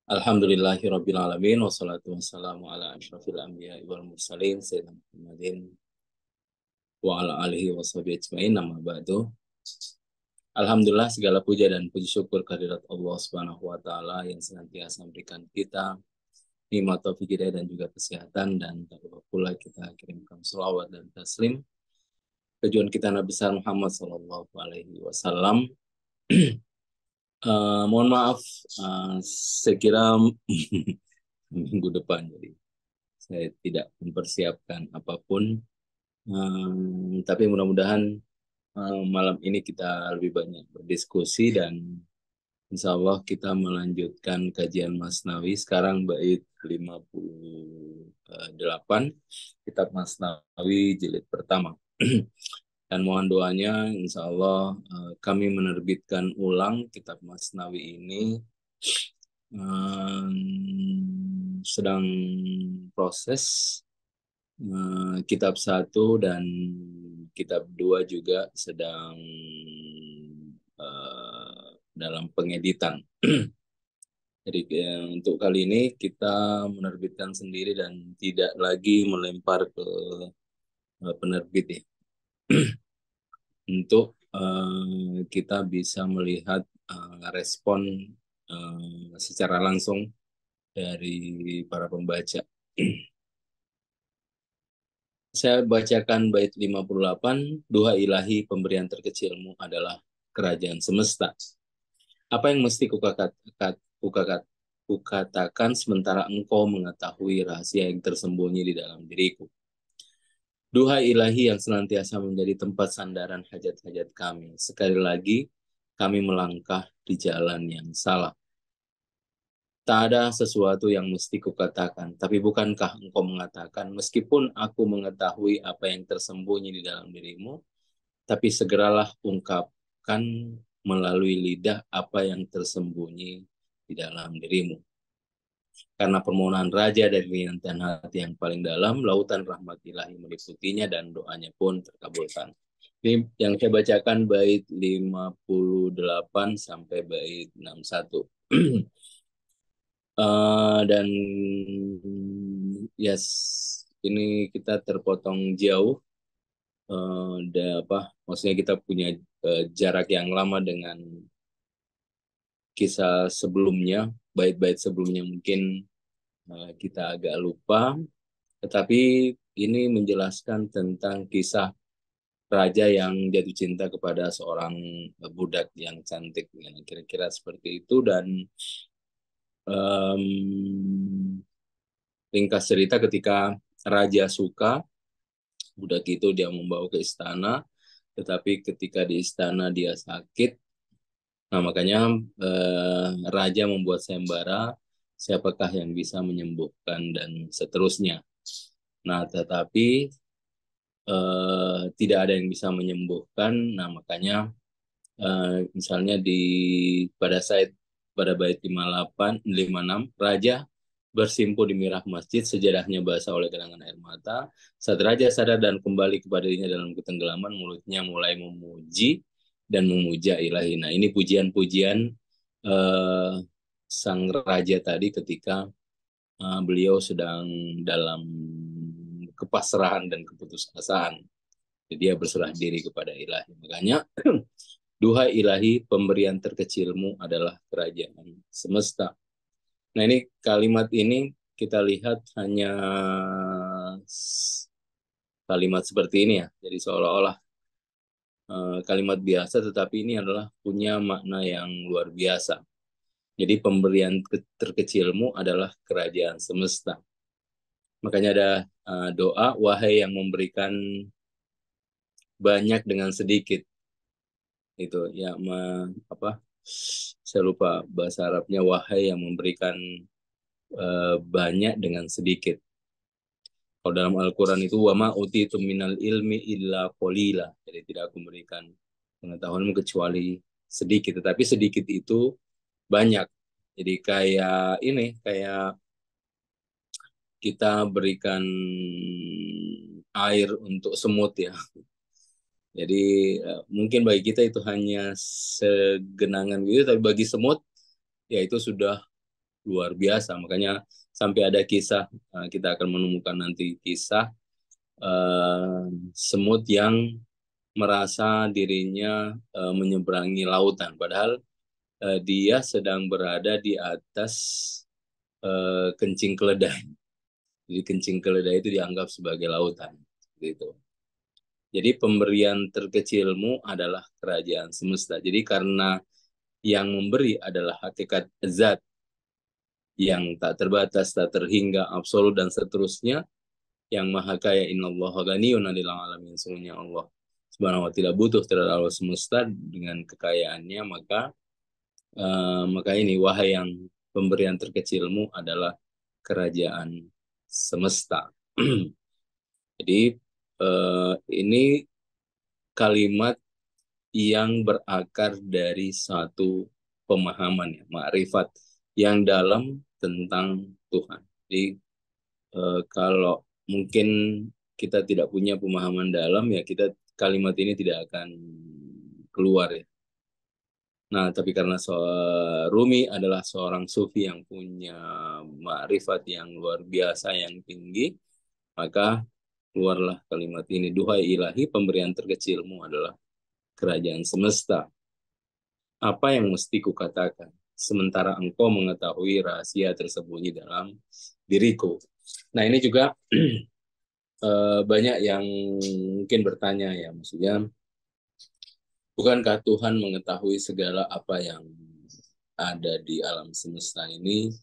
Alhamdulillahirabbil alamin wassalatu wassalamu ala asyrafil anbiya'i wal mursalin sayyidina Muhammadin wa ala alihi washabihi ajmain amma ba'du. Alhamdulillah segala puja dan puji syukur kehadirat Allah Subhanahu wa taala yang senantiasa memberikan kita nikmat taufik hidayah dan juga kesehatan, dan tak lupa pula kita kirimkan selawat dan taslim tujuan kita Nabi besar Muhammad sallallahu alaihi wasallam. Mohon maaf, saya kira minggu depan jadi saya tidak mempersiapkan apapun. Tapi mudah-mudahan malam ini kita lebih banyak berdiskusi, dan insya Allah kita melanjutkan kajian Masnawi. Sekarang bait 58, kitab Masnawi jilid pertama. Dan mohon doanya, insya Allah kami menerbitkan ulang kitab Masnawi ini. Sedang proses kitab 1 dan kitab 2 juga sedang dalam pengeditan. Jadi untuk kali ini kita menerbitkan sendiri dan tidak lagi melempar ke penerbit ya. Untuk kita bisa melihat respon secara langsung dari para pembaca. Saya bacakan bait 58. Duha ilahi, pemberian terkecilmu adalah kerajaan semesta. Apa yang mesti kukatakan sementara engkau mengetahui rahasia yang tersembunyi di dalam diriku. Duha ilahi yang senantiasa menjadi tempat sandaran hajat-hajat kami. Sekali lagi, kami melangkah di jalan yang salah. Tak ada sesuatu yang mesti kukatakan, tapi bukankah engkau mengatakan, meskipun aku mengetahui apa yang tersembunyi di dalam dirimu, tapi segeralah ungkapkan melalui lidah apa yang tersembunyi di dalam dirimu. Karena permohonan raja dari niatan hati yang paling dalam, lautan rahmat ilahi meliputinya dan doanya pun terkabulkan. Ini yang saya bacakan bait 58 sampai bait 61. Dan yes, ini kita terpotong jauh. Maksudnya kita punya jarak yang lama dengan kisah sebelumnya, bait-bait sebelumnya mungkin kita agak lupa, tetapi ini menjelaskan tentang kisah raja yang jatuh cinta kepada seorang budak yang cantik, kira-kira seperti itu. Dan ringkas cerita, ketika raja suka budak itu, dia membawa ke istana, tetapi ketika di istana dia sakit. Nah, makanya raja membuat sayembara, siapakah yang bisa menyembuhkan dan seterusnya. Nah, tetapi tidak ada yang bisa menyembuhkan. Nah, makanya misalnya pada bait 58, 56, raja bersimpuh di mirah masjid, sejadahnya basah oleh genangan air mata. Saat raja sadar dan kembali kepada dirinya dalam ketenggelaman, mulutnya mulai memuji dan memuja ilahi. Nah, ini pujian-pujian sang raja tadi ketika beliau sedang dalam kepasrahan dan keputusasaan. Jadi dia berserah diri kepada ilahi. Makanya duha ilahi, pemberian terkecilmu adalah kerajaan semesta. Nah, ini kalimat ini kita lihat hanya kalimat seperti ini ya. Jadi seolah-olah kalimat biasa, tetapi ini adalah punya makna yang luar biasa. Jadi pemberian terkecilmu adalah kerajaan semesta. Makanya ada doa, wahai yang memberikan banyak dengan sedikit. Itu ya, saya lupa bahasa Arabnya, wahai yang memberikan banyak dengan sedikit. Kalau dalam Al-Quran itu wama utitu minal ilmi illa qalila. Jadi tidak aku memberikan pengetahuanmu kecuali sedikit, tetapi sedikit itu banyak. Jadi kayak kita berikan air untuk semut ya. Jadi mungkin bagi kita itu hanya segenangan gitu, tapi bagi semut ya itu sudah luar biasa. Makanya sampai ada kisah, kita akan menemukan nanti kisah semut yang merasa dirinya menyeberangi lautan, padahal dia sedang berada di atas kencing keledai. Jadi kencing keledai itu dianggap sebagai lautan, gitu. Jadi pemberian terkecilmu adalah kerajaan semesta. Jadi karena yang memberi adalah hakikat zat yang tak terbatas, tak terhingga, absolut dan seterusnya, yang maha kaya, innallaha ghaniyun 'anil alamin, sungguhnya Allah Subhanahu wa tidak butuh terhadap alam semesta dengan kekayaannya, maka ini wahai yang pemberian terkecilmu adalah kerajaan semesta. Jadi ini kalimat yang berakar dari satu pemahaman, ya, makrifat yang dalam tentang Tuhan. Jadi kalau mungkin kita tidak punya pemahaman dalam, ya kalimat ini tidak akan keluar, ya. Nah, tapi karena Rumi adalah seorang sufi yang punya makrifat yang luar biasa, yang tinggi, maka keluarlah kalimat ini. Duhai ilahi, pemberian terkecilmu adalah kerajaan semesta. Apa yang mesti kukatakan? Sementara engkau mengetahui rahasia tersembunyi dalam diriku. Nah, ini juga banyak yang mungkin bertanya, ya, maksudnya, bukankah Tuhan mengetahui segala apa yang ada di alam semesta ini?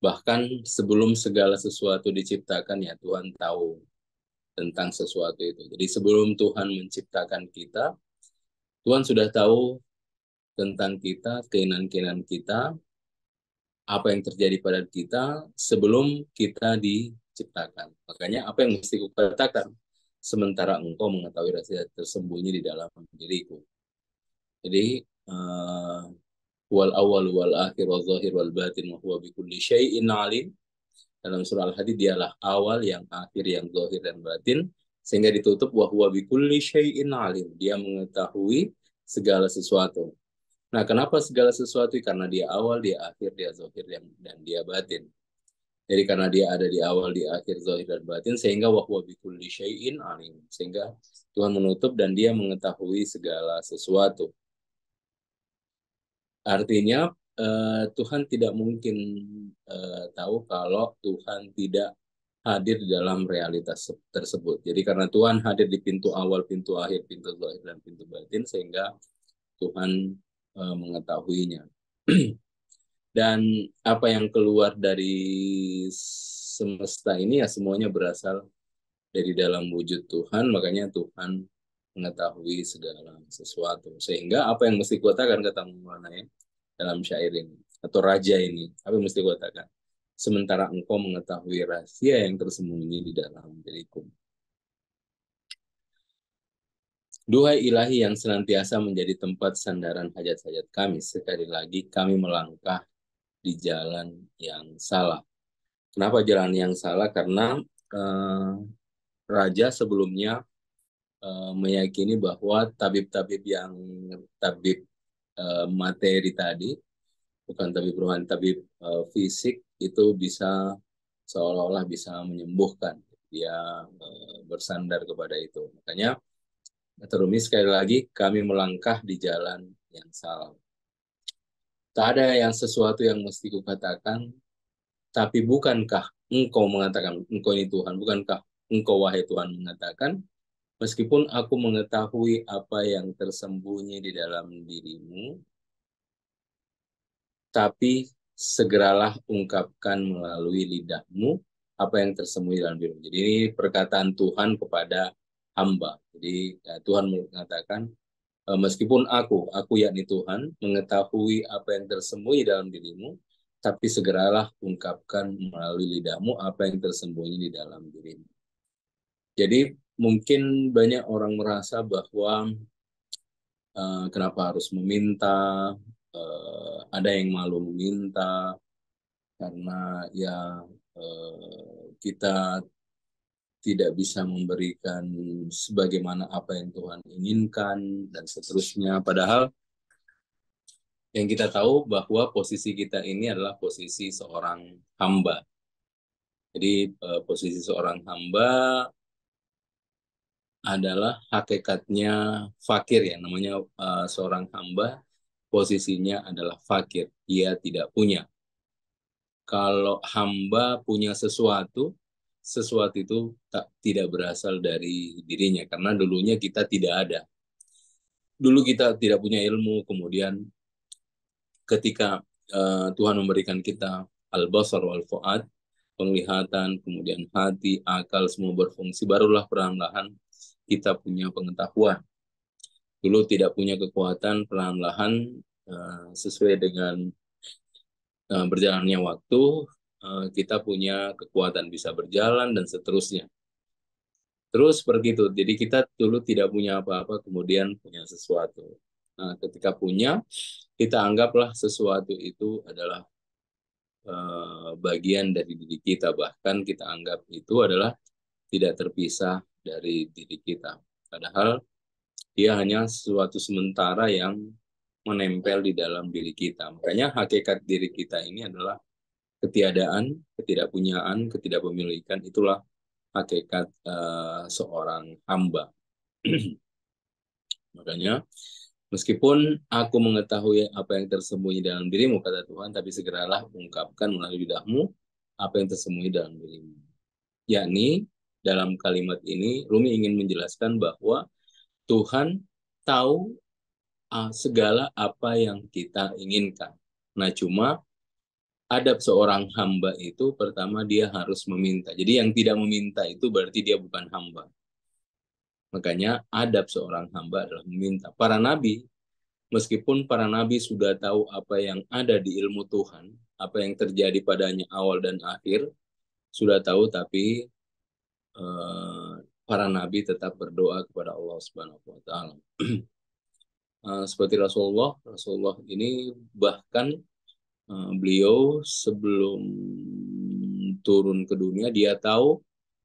Bahkan sebelum segala sesuatu diciptakan, ya Tuhan tahu tentang sesuatu itu. Jadi sebelum Tuhan menciptakan kita, Tuhan sudah tahu tentang kita, keinginan-keinginan kita, apa yang terjadi pada kita sebelum kita diciptakan. Makanya apa yang mesti kukatakan? Sementara engkau mengetahui rahasia tersembunyi di dalam diriku. Jadi wal awal wal akhir wal zahir wal batin wa huwa bikulli syai'in alim. Dalam surah Al-Hadid, dialah awal, yang akhir, yang zahir dan batin, sehingga ditutup wa huwa bikulli syai'in alim. Dia mengetahui segala sesuatu. Nah, kenapa segala sesuatu? Karena dia awal, dia akhir, dia zahir, dan dia batin. Jadi karena dia ada di awal, di akhir, zahir, dan batin, sehingga wa huwa bikulli syai'in alim. Sehingga Tuhan menutup dan dia mengetahui segala sesuatu. Artinya Tuhan tidak mungkin tahu kalau Tuhan tidak hadir di dalam realitas tersebut. Jadi karena Tuhan hadir di pintu awal, pintu akhir, pintu zahir, dan pintu batin, sehingga Tuhan mengetahuinya. Dan apa yang keluar dari semesta ini, ya semuanya berasal dari dalam wujud Tuhan, makanya Tuhan mengetahui segala sesuatu. Sehingga apa yang mesti katakan, kata Maulana, ya, dalam syair ini, atau raja ini, apa yang mesti katakan? Sementara engkau mengetahui rahasia yang tersembunyi di dalam diriku. Duhai ilahi yang senantiasa menjadi tempat sandaran hajat-hajat kami, sekali lagi kami melangkah di jalan yang salah. Kenapa jalan yang salah? Karena raja sebelumnya meyakini bahwa tabib-tabib yang tabib materi tadi, bukan tabib rohani, tabib fisik, itu bisa seolah-olah bisa menyembuhkan. Dia bersandar kepada itu. Makanya Rumi, sekali lagi kami melangkah di jalan yang salah. Tak ada yang sesuatu yang mesti kukatakan, tapi bukankah engkau mengatakan, engkau ini Tuhan, bukankah engkau wahai Tuhan mengatakan, meskipun aku mengetahui apa yang tersembunyi di dalam dirimu, tapi segeralah ungkapkan melalui lidahmu apa yang tersembunyi dalam dirimu. Jadi ini perkataan Tuhan kepada hamba. Jadi ya, Tuhan mengatakan, meskipun aku yakni Tuhan, mengetahui apa yang tersembunyi dalam dirimu, tapi segeralah ungkapkan melalui lidahmu apa yang tersembunyi di dalam dirimu. Jadi mungkin banyak orang merasa bahwa kenapa harus meminta, ada yang malu meminta, karena ya kita tidak bisa memberikan sebagaimana apa yang Tuhan inginkan, dan seterusnya. Padahal yang kita tahu bahwa posisi kita ini adalah posisi seorang hamba. Jadi posisi seorang hamba adalah hakikatnya fakir ya, namanya seorang hamba posisinya adalah fakir, dia tidak punya. Kalau hamba punya sesuatu, sesuatu itu tidak berasal dari dirinya karena dulunya kita tidak ada. Dulu kita tidak punya ilmu, kemudian ketika Tuhan memberikan kita al-basar wal fuad, penglihatan, kemudian hati, akal semua berfungsi, barulah perlahan-lahan kita punya pengetahuan. Dulu tidak punya kekuatan, perlahan-lahan sesuai dengan berjalannya waktu, kita punya kekuatan bisa berjalan dan seterusnya. Terus seperti itu. Jadi kita dulu tidak punya apa-apa, kemudian punya sesuatu. Nah, ketika punya, kita anggaplah sesuatu itu adalah bagian dari diri kita. Bahkan kita anggap itu adalah tidak terpisah dari diri kita. Padahal dia hanya sesuatu sementara yang menempel di dalam diri kita. Makanya hakikat diri kita ini adalah ketiadaan, ketidakpunyaan, ketidakpemilikan. Itulah hakikat seorang hamba. Makanya meskipun aku mengetahui apa yang tersembunyi dalam dirimu, kata Tuhan, tapi segeralah ungkapkan melalui lidahmu apa yang tersembunyi dalam dirimu. Yakni dalam kalimat ini Rumi ingin menjelaskan bahwa Tuhan tahu segala apa yang kita inginkan. Nah, cuma adab seorang hamba itu pertama dia harus meminta. Jadi yang tidak meminta itu berarti dia bukan hamba. Makanya adab seorang hamba adalah meminta. Para nabi, meskipun para nabi sudah tahu apa yang ada di ilmu Tuhan, apa yang terjadi padanya awal dan akhir, sudah tahu, tapi para nabi tetap berdoa kepada Allah Subhanahu wa taala. Seperti Rasulullah ini bahkan beliau sebelum turun ke dunia, dia tahu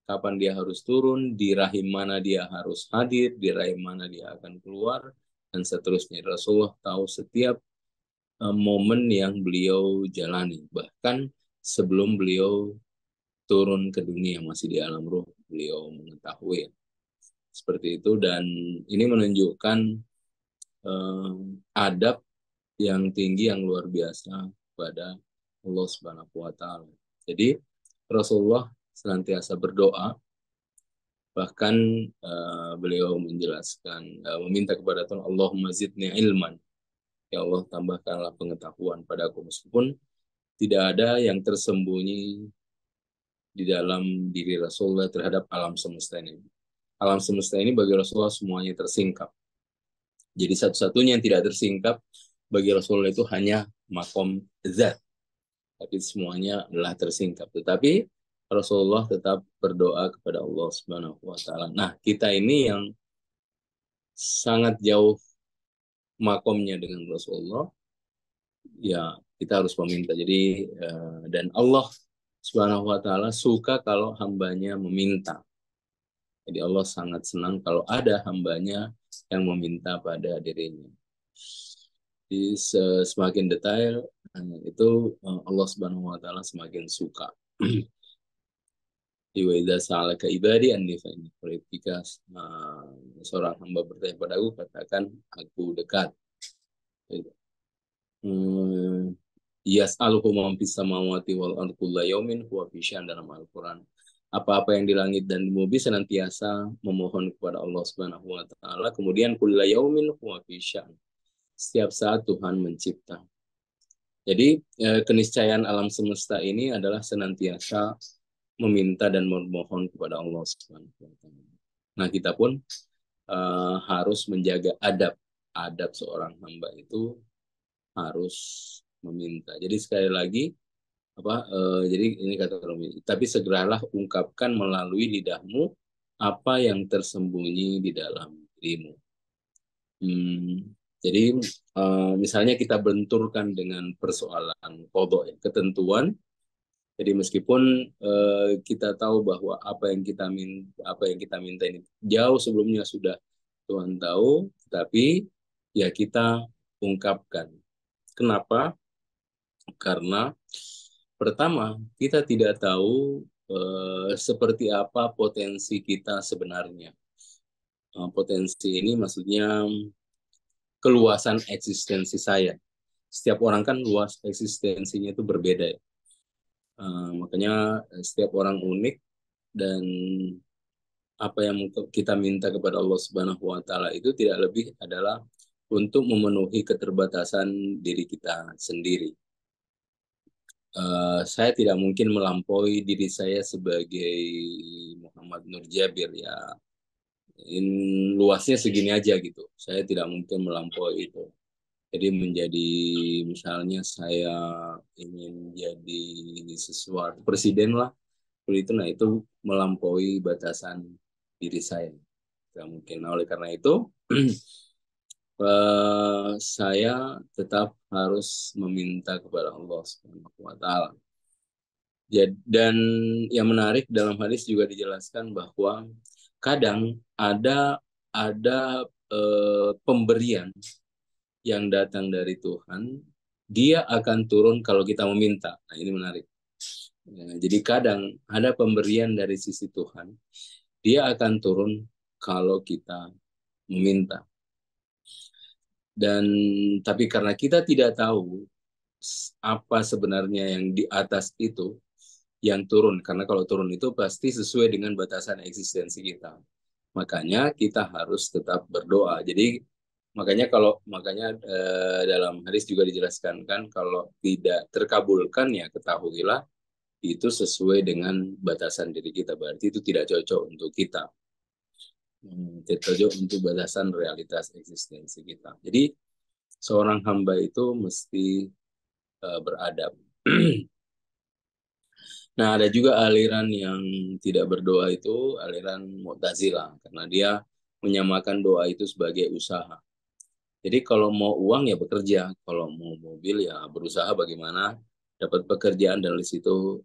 kapan dia harus turun, di rahim mana dia harus hadir, di rahim mana dia akan keluar, dan seterusnya. Rasulullah tahu setiap momen yang beliau jalani. Bahkan sebelum beliau turun ke dunia, masih di alam ruh, beliau mengetahui. Seperti itu, dan ini menunjukkan adab yang tinggi, yang luar biasa kepada Allah Subhanahu wa taala. Jadi Rasulullah senantiasa berdoa, bahkan beliau menjelaskan, meminta kepada Tuhan, Allahumma zidni ilman, ya Allah tambahkanlah pengetahuan padaku, meskipun tidak ada yang tersembunyi di dalam diri Rasulullah terhadap alam semesta ini. Alam semesta ini bagi Rasulullah semuanya tersingkap. Jadi satu-satunya yang tidak tersingkap bagi Rasulullah itu hanya makom zat. Tapi semuanya adalah tersingkap. Tetapi Rasulullah tetap berdoa kepada Allah Subhanahu wa taala. Nah, kita ini yang sangat jauh makomnya dengan Rasulullah, ya kita harus meminta. Jadi dan Allah Subhanahu wa taala suka kalau hambanya meminta. Jadi Allah sangat senang kalau ada hambanya yang meminta pada dirinya. Jadi semakin detail itu Allah Subhanahu wa taala semakin suka. Wa idza sa'alaka ibadi anni fa inni qarib. Jika seorang hamba bertanya padaku, katakan aku dekat. Yas'aluhu man fis samawati wal ardi kullu yaumin huwa fi sya'an, dalam Al-Qur'an. Apa-apa yang di langit dan di bumi senantiasa memohon kepada Allah Subhanahu wa taala. Kemudian kullu yaumin huwa fi sya'an. Setiap saat Tuhan mencipta. Jadi keniscayaan alam semesta ini adalah senantiasa meminta dan memohon kepada Allah Subhanahu wa taala. Nah, kita pun harus menjaga adab seorang hamba itu harus meminta. Jadi sekali lagi jadi ini kata Romi, tapi segeralah ungkapkan melalui lidahmu apa yang tersembunyi di dalam dirimu. Jadi misalnya kita benturkan dengan persoalan qadha, ya, ketentuan. Jadi meskipun kita tahu bahwa apa yang kita minta ini jauh sebelumnya sudah Tuhan tahu, tapi ya kita ungkapkan. Kenapa? Karena pertama, kita tidak tahu seperti apa potensi kita sebenarnya. Potensi ini maksudnya keluasan eksistensi saya. Setiap orang kan luas eksistensinya itu berbeda ya. Makanya setiap orang unik dan apa yang kita minta kepada Allah Subhanahu wa taala itu tidak lebih adalah untuk memenuhi keterbatasan diri kita sendiri. Saya tidak mungkin melampaui diri saya sebagai Muhammad Nur Jabir ya. Luasnya segini aja gitu. Saya tidak mungkin melampaui itu. Jadi menjadi misalnya saya ingin jadi sesuatu presiden lah, itu nah itu melampaui batasan diri saya. Tidak mungkin. Nah, oleh karena itu saya tetap harus meminta kepada Allah Subhanahu wa taala. Dan yang menarik dalam hadis juga dijelaskan bahwa kadang ada pemberian yang datang dari Tuhan, dia akan turun kalau kita meminta. Nah, ini menarik. Ya, jadi kadang ada pemberian dari sisi Tuhan, dia akan turun kalau kita meminta. Dan tapi karena kita tidak tahu apa sebenarnya yang di atas itu yang turun, karena kalau turun itu pasti sesuai dengan batasan eksistensi kita. Makanya kita harus tetap berdoa. Jadi makanya dalam hadis juga dijelaskan kan kalau tidak terkabulkan ya ketahuilah itu sesuai dengan batasan diri kita, berarti itu tidak cocok untuk kita. Tidak cocok untuk batasan realitas eksistensi kita. Jadi seorang hamba itu mesti beradab. Nah, ada juga aliran yang tidak berdoa itu aliran Mu'tazilah karena dia menyamakan doa itu sebagai usaha. Jadi kalau mau uang ya bekerja, kalau mau mobil ya berusaha bagaimana dapat pekerjaan dan dari situ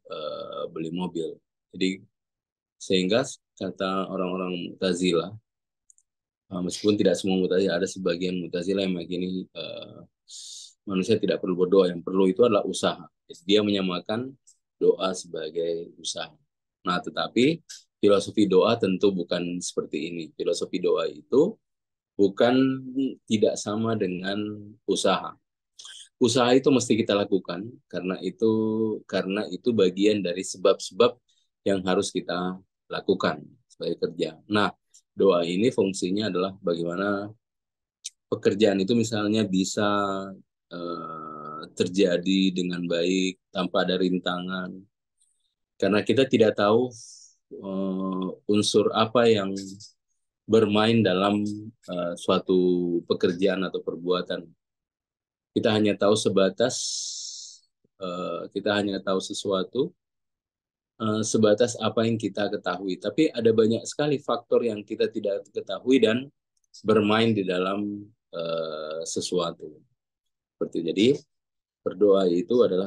beli mobil. Jadi sehingga kata orang-orang Mu'tazilah, meskipun tidak semua Mu'tazilah, ada sebagian Mu'tazilah yang meyakini manusia tidak perlu berdoa, yang perlu itu adalah usaha. Jadi dia menyamakan doa sebagai usaha. Nah, tetapi filosofi doa tentu bukan seperti ini. Filosofi doa itu bukan tidak sama dengan usaha. Usaha itu mesti kita lakukan karena itu bagian dari sebab-sebab yang harus kita lakukan sebagai kerja. Nah, doa ini fungsinya adalah bagaimana pekerjaan itu misalnya bisa terjadi dengan baik tanpa ada rintangan. Karena kita tidak tahu unsur apa yang bermain dalam suatu pekerjaan atau perbuatan. Kita hanya tahu sebatas kita hanya tahu sesuatu sebatas apa yang kita ketahui. Tapi ada banyak sekali faktor yang kita tidak ketahui dan bermain di dalam sesuatu. Seperti jadi berdoa itu adalah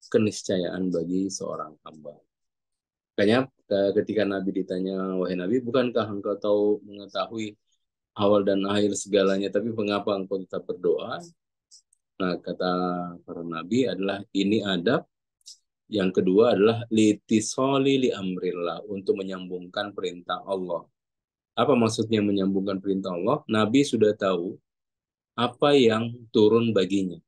keniscayaan bagi seorang hamba. Makanya ketika Nabi ditanya, wahai Nabi, bukankah engkau tahu mengetahui awal dan akhir segalanya, tapi mengapa engkau tetap berdoa? Nah, kata para Nabi adalah ini adab. Yang kedua adalah litisoli li amrillah, untuk menyambungkan perintah Allah. Apa maksudnya menyambungkan perintah Allah? Nabi sudah tahu apa yang turun baginya.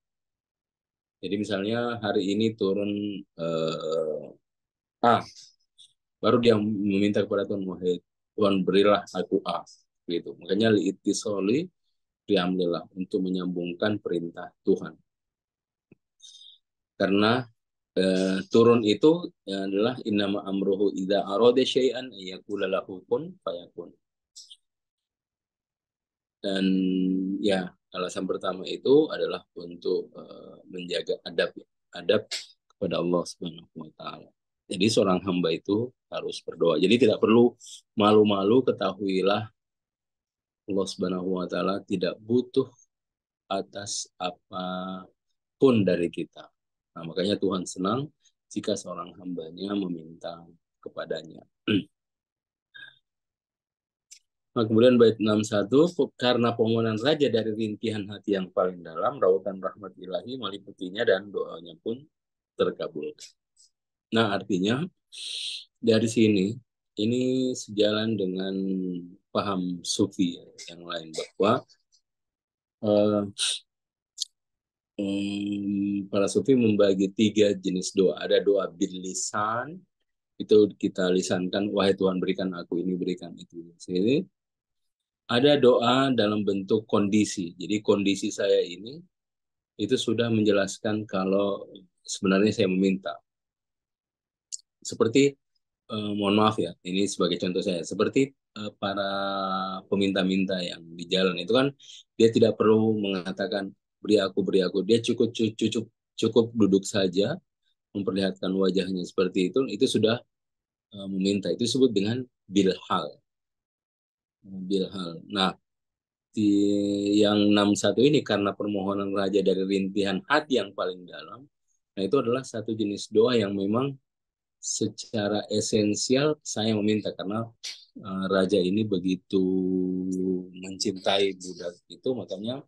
Jadi misalnya hari ini turun A, baru dia meminta kepada Tuhan, wahai Tuhan berilah aku A, gitu. Makanya liitisoli diambillah untuk menyambungkan perintah Tuhan. Karena turun itu adalah innama amruhu idza arada syai'an yaqula lahu kun fayakun. Dan ya alasan pertama itu adalah untuk menjaga adab kepada Allah Subhanahu wa taala. Jadi seorang hamba itu harus berdoa. Jadi tidak perlu malu-malu, ketahuilah Allah Subhanahu wa taala tidak butuh atas apapun dari kita. Nah, makanya Tuhan senang jika seorang hambanya meminta kepadanya. Nah, kemudian bait 61, karena permohonan raja dari rintihan hati yang paling dalam, rautan rahmat ilahi meliputinya dan doanya pun terkabul. Nah, artinya dari sini ini sejalan dengan paham sufi yang lain bahwa eh, para sufi membagi 3 jenis doa. Ada doa bil lisan, itu kita lisankan, wahai Tuhan berikan aku ini, berikan itu. Sini ada doa dalam bentuk kondisi. Jadi kondisi saya ini itu sudah menjelaskan kalau sebenarnya saya meminta. Seperti mohon maaf ya, ini sebagai contoh saya, seperti para peminta-minta yang di jalan itu kan dia tidak perlu mengatakan beri aku, dia cukup cukup cukup duduk saja, memperlihatkan wajahnya seperti itu sudah meminta. Itu disebut dengan bilhal. Bilhal. Nah, di yang 61 ini karena permohonan raja dari rintihan hati yang paling dalam, nah itu adalah satu jenis doa yang memang secara esensial saya meminta karena raja ini begitu mencintai budak itu, makanya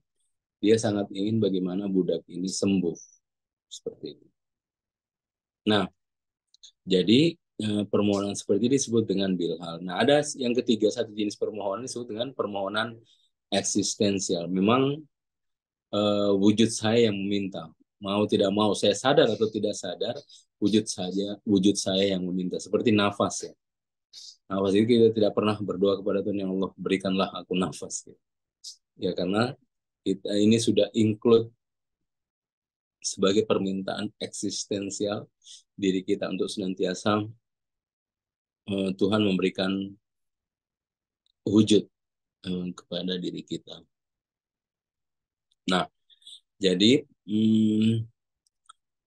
dia sangat ingin bagaimana budak ini sembuh seperti itu. Nah, jadi permohonan seperti ini disebut dengan bilhal. Nah, ada yang ketiga, satu jenis permohonan disebut dengan permohonan eksistensial. Memang wujud saya yang meminta. Mau tidak mau, saya sadar atau tidak sadar, wujud saya yang meminta. Seperti nafas ya. Nafas itu kita tidak pernah berdoa kepada Tuhan, yang Allah berikanlah aku nafas. Ya karena kita ini sudah include sebagai permintaan eksistensial diri kita untuk senantiasa Tuhan memberikan wujud kepada diri kita. Nah, jadi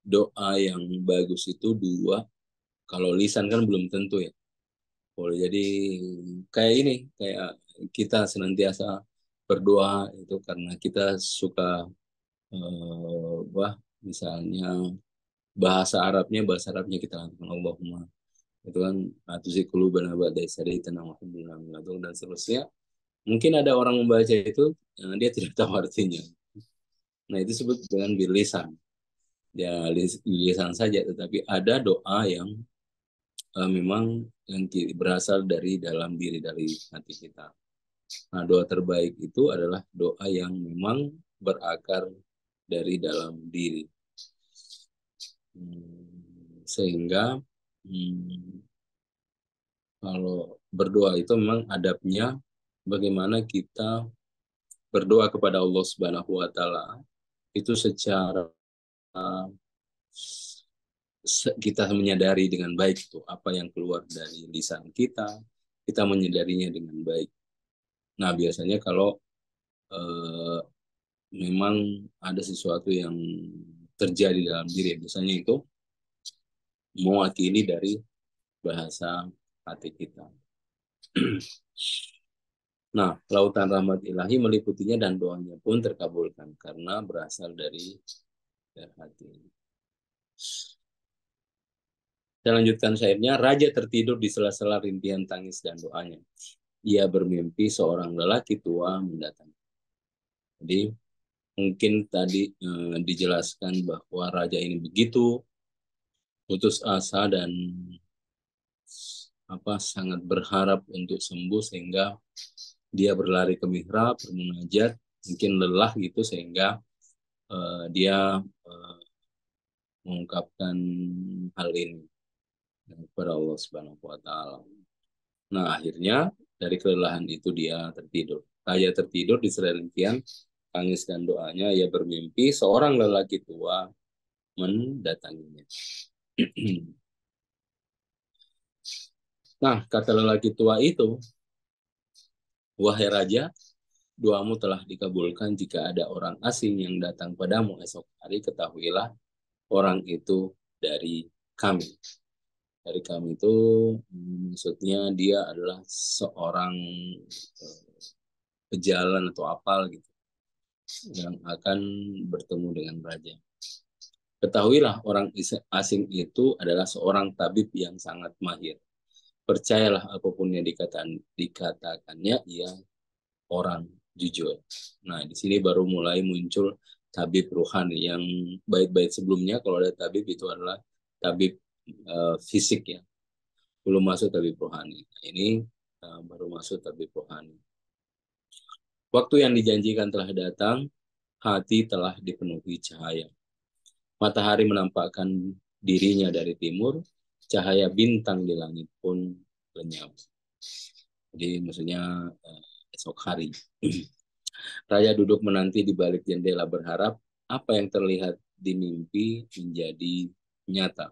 doa yang bagus itu dua. Kalau lisan kan belum tentu ya. Boleh jadi kayak ini, kayak kita senantiasa berdoa itu karena kita suka misalnya bahasa Arabnya kita lakukan Allahumma, itu kan atusi qulubana ba'da idh hadaytana wa hab lana min ladunka dan seterusnya. Mungkin ada orang membaca itu dia tidak tahu artinya. Nah, itu disebut dengan bilisan. Ya lisan saja, tetapi ada doa yang memang yang berasal dari dalam diri, dari hati kita. Nah, doa terbaik itu adalah doa yang memang berakar dari dalam diri. Sehingga kalau berdoa itu memang adabnya bagaimana kita berdoa kepada Allah Subhanahu wa taala itu secara kita menyadari dengan baik itu apa yang keluar dari lisan kita, kita menyadarinya dengan baik. Nah, biasanya kalau memang ada sesuatu yang terjadi dalam diri, biasanya itu mewakili dari bahasa hati kita. Nah, lautan rahmat ilahi meliputinya dan doanya pun terkabulkan karena berasal dari hati. Saya lanjutkan syairnya. Raja tertidur di sela-sela rintihan tangis dan doanya. Ia bermimpi seorang lelaki tua mendatangi. Jadi mungkin tadi dijelaskan bahwa raja ini begitu putus asa dan sangat berharap untuk sembuh sehingga dia berlari ke mihrab, bermunajat, mungkin lelah gitu sehingga dia mengungkapkan hal ini kepada Allah Subhanahu wa taala. Nah, akhirnya dari kelelahan itu dia tertidur. Raja tertidur di serentian tangis dan doanya, ia bermimpi seorang lelaki tua mendatanginya. Nah, kata lelaki tua itu, wahai raja, doamu telah dikabulkan. Jika ada orang asing yang datang padamu esok hari, ketahuilah orang itu dari kami. Dari kami itu maksudnya dia adalah seorang pejalan atau apal gitu yang akan bertemu dengan raja. Ketahuilah orang asing itu adalah seorang tabib yang sangat mahir. percayalah apapun yang dikatakannya, ia orang jujur. Nah, di sini baru mulai muncul tabib ruhani. Yang bait-bait sebelumnya kalau ada tabib itu adalah tabib fisik ya, belum masuk tabib rohani. Nah, ini baru masuk tabib rohani. Waktu yang dijanjikan telah datang, hati telah dipenuhi cahaya. Matahari menampakkan dirinya dari timur, cahaya bintang di langit pun lenyap. Jadi maksudnya esok hari. Raja duduk menanti di balik jendela berharap apa yang terlihat di mimpi menjadi nyata.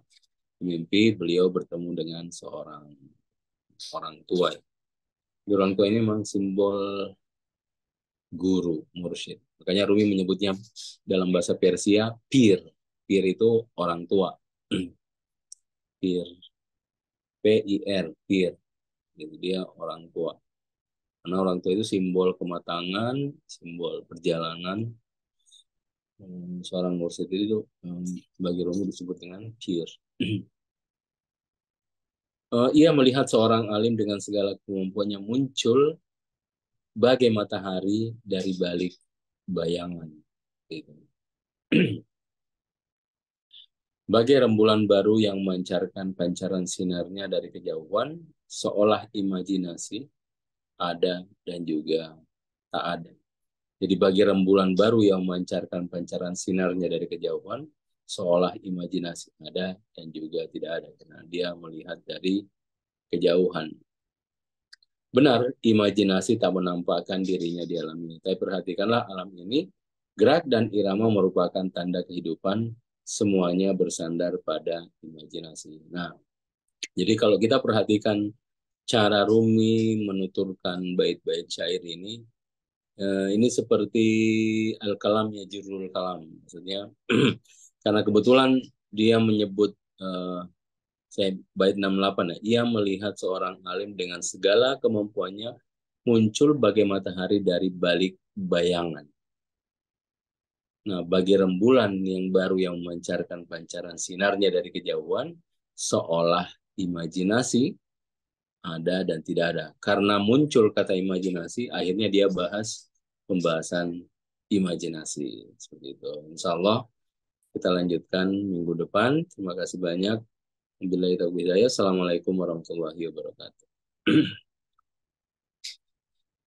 Di mimpi beliau bertemu dengan seorang orang tua. Orang tua ini memang simbol guru, mursyid. Makanya Rumi menyebutnya dalam bahasa Persia pir. Pir itu orang tua. Pir, P-I-R, pir. Jadi dia orang tua. Karena orang tua itu simbol kematangan, simbol perjalanan. Seorang mursyid itu bagi Rumi disebut dengan pir. Ia melihat seorang alim dengan segala kemampuannya muncul bagai matahari dari balik bayangan. Gitu. Bagai rembulan baru yang memancarkan pancaran sinarnya dari kejauhan, seolah imajinasi ada dan juga tak ada. Jadi bagi rembulan baru yang memancarkan pancaran sinarnya dari kejauhan, seolah imajinasi ada dan juga tidak ada. Karena dia melihat dari kejauhan. Benar, imajinasi tak menampakkan dirinya di alam ini. Tapi perhatikanlah alam ini, gerak dan irama merupakan tanda kehidupan, semuanya bersandar pada imajinasi. Nah, jadi kalau kita perhatikan cara Rumi menuturkan bait-bait syair ini seperti Al-Kalam ya Jurul Kalam. Maksudnya, karena kebetulan dia menyebut saya bait 68 ya. Ia melihat seorang alim dengan segala kemampuannya muncul bagai matahari dari balik bayangan. Nah, bagi rembulan yang baru yang memancarkan pancaran sinarnya dari kejauhan, seolah imajinasi ada dan tidak ada. Karena muncul kata imajinasi, akhirnya dia bahas pembahasan imajinasi. Seperti itu. Insya Allah kita lanjutkan minggu depan. Terima kasih banyak. Assalamualaikum warahmatullahi wabarakatuh.